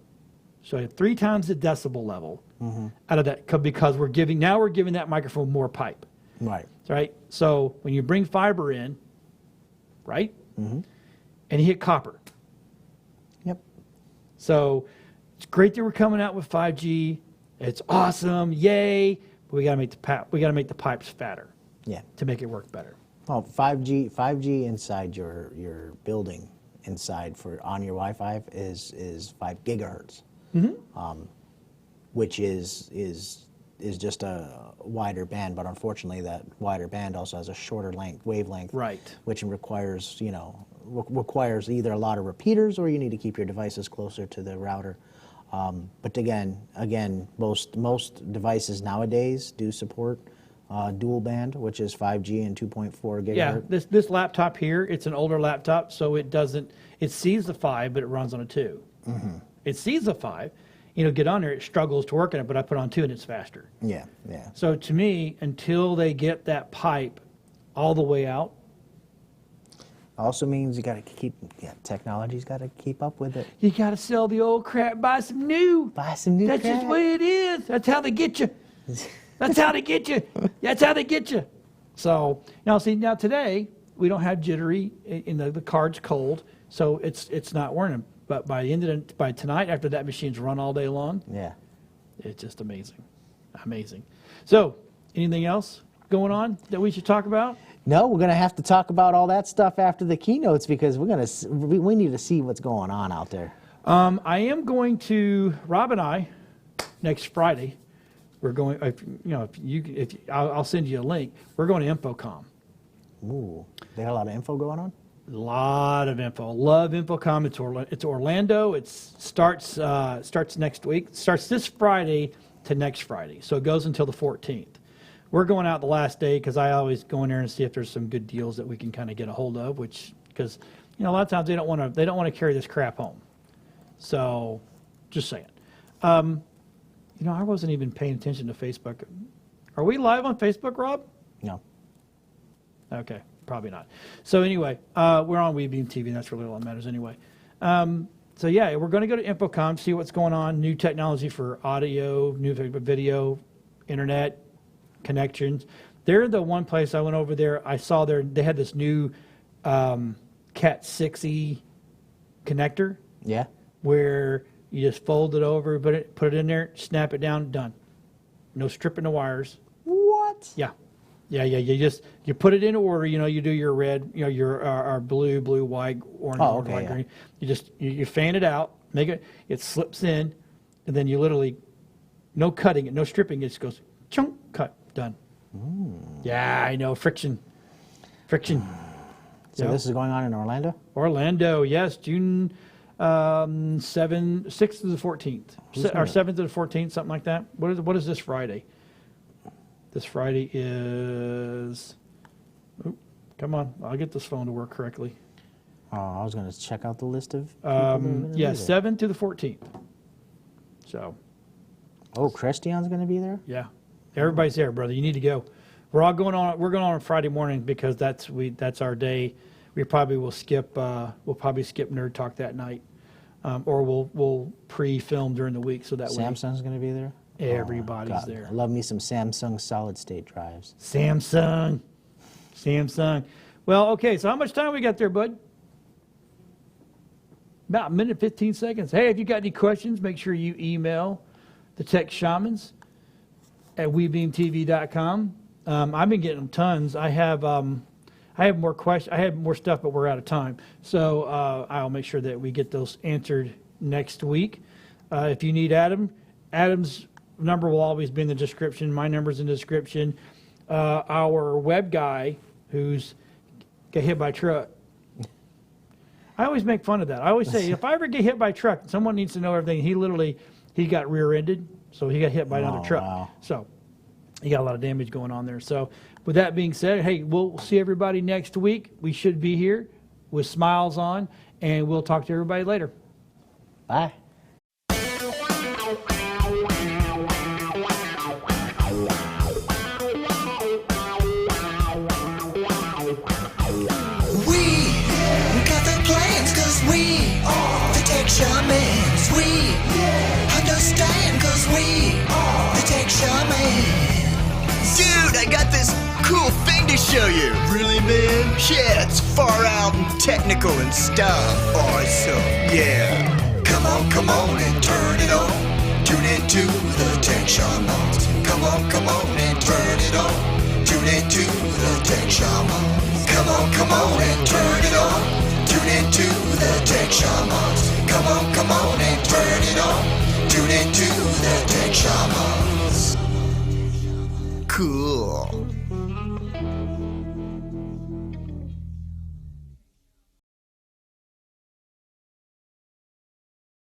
S1: So I have 3 times the decibel level out of that, because we're giving that microphone more pipe.
S3: Right.
S1: Right? So when you bring fiber in, right? Mm-hmm. And you hit copper.
S3: Yep.
S1: So it's great that we're coming out with 5G. It's awesome, yay! But we got to make the pipes fatter.
S3: Yeah.
S1: To make it work better.
S3: Well, 5G inside your building, on your Wi-Fi is 5 gigahertz, which is just a wider band. But unfortunately, that wider band also has a shorter wavelength, right? Which requires either a lot of repeaters, or you need to keep your devices closer to the router. But again, most devices nowadays do support dual band, which is 5G and 2.4 gigahertz.
S1: Yeah, this laptop here, it's an older laptop, so it sees the 5, but it runs on a 2. Mm-hmm. It sees the 5, get on there, it struggles to work on it, but I put on 2 and it's faster.
S3: Yeah.
S1: So to me, until they get that pipe all the way out.
S3: Also means you got to technology's got to keep up with it.
S1: You got to sell the old crap, buy some new.
S3: That's
S1: just the way it is. That's how they get you. That's how they get you. So now today we don't have jittery. The card's cold, so it's not working. But by tonight, after that machine's run all day long,
S3: yeah,
S1: it's just amazing. So, anything else going on that we should talk about?
S3: No, we're going to have to talk about all that stuff after the keynotes, because we need to see what's going on out there.
S1: I am going to, Rob and I, next Friday. We're going. I'll send you a link. We're going to InfoComm.
S3: Ooh, they got a lot of info going on.
S1: A lot of info. Love InfoComm. It's Orlando. It starts next week. It starts this Friday to next Friday. So it goes until the 14th. We're going out the last day because I always go in there and see if there's some good deals that we can kind of get a hold of. Because a lot of times they don't want to carry this crap home. So, just saying. I wasn't even paying attention to Facebook. Are we live on Facebook, Rob?
S3: No.
S1: Okay, probably not. So anyway, we're on WeBeam TV, and that's really all that matters anyway. So yeah, we're going to go to InfoComm, see what's going on, new technology for audio, new video, internet connections. They're the one place I went over there. I saw they had this new Cat 6E connector
S3: Yeah.
S1: where you just fold it over, put it in there, snap it down, done. No stripping the wires.
S3: What?
S1: Yeah. You put it in order. You do your red, your blue, white, orange,
S3: okay,
S1: white,
S3: yeah.
S1: green. You fan it out, it slips in, and then you literally, no cutting it, no stripping. It just goes chunk, cut, done. Yeah, I know, friction.
S3: So this is going on in Orlando?
S1: Orlando, yes, June 6th to the 14th, or 7th to the 14th, something like that. What is this Friday? This Friday is. Oh, come on, I'll get this phone to work correctly.
S3: Oh, I was going to check out the list of. People that are gonna be there.
S1: 7th to the 14th. So.
S3: Oh, Christian's going to be there?
S1: Yeah, everybody's there, brother. You need to go. We're going on Friday morning because that's our day. We probably will skip. We'll probably skip Nerd Talk that night, or we'll pre-film during the week so that
S3: Samsung's going to be there?
S1: Everybody's
S3: God,
S1: there.
S3: I love me some Samsung solid-state drives.
S1: Samsung. Well, okay. So how much time we got there, bud? About a minute, 15 seconds. Hey, if you got any questions, make sure you email the Tech Shamans at webeamtv.com. I've been getting them tons. I have more questions. I have more stuff, but we're out of time. So I'll make sure that we get those answered next week. If you need Adam's number will always be in the description. My number's in the description. Our web guy who's got hit by a truck. I always make fun of that. I always say, if I ever get hit by a truck, someone needs to know everything. He got rear-ended, so he got hit by another truck.
S3: Wow.
S1: So he got a lot of damage going on there. So with that being said, hey, we'll see everybody next week. We should be here with smiles on, and we'll talk to everybody later.
S3: Bye.
S2: We got the plans cause we are the Tech Shamans. We understand cause we are the Tech Shamans.
S5: Dude, I got this cool thing to show you. Really, man? Yeah, it's far out and technical and stuff. Awesome, yeah.
S2: Come on and turn it on. Tune into the Tech Shamans. Come on and turn it on. Tune into the Tech Shamans. Come on and turn it on. Tune into the Tech Shamans. Come on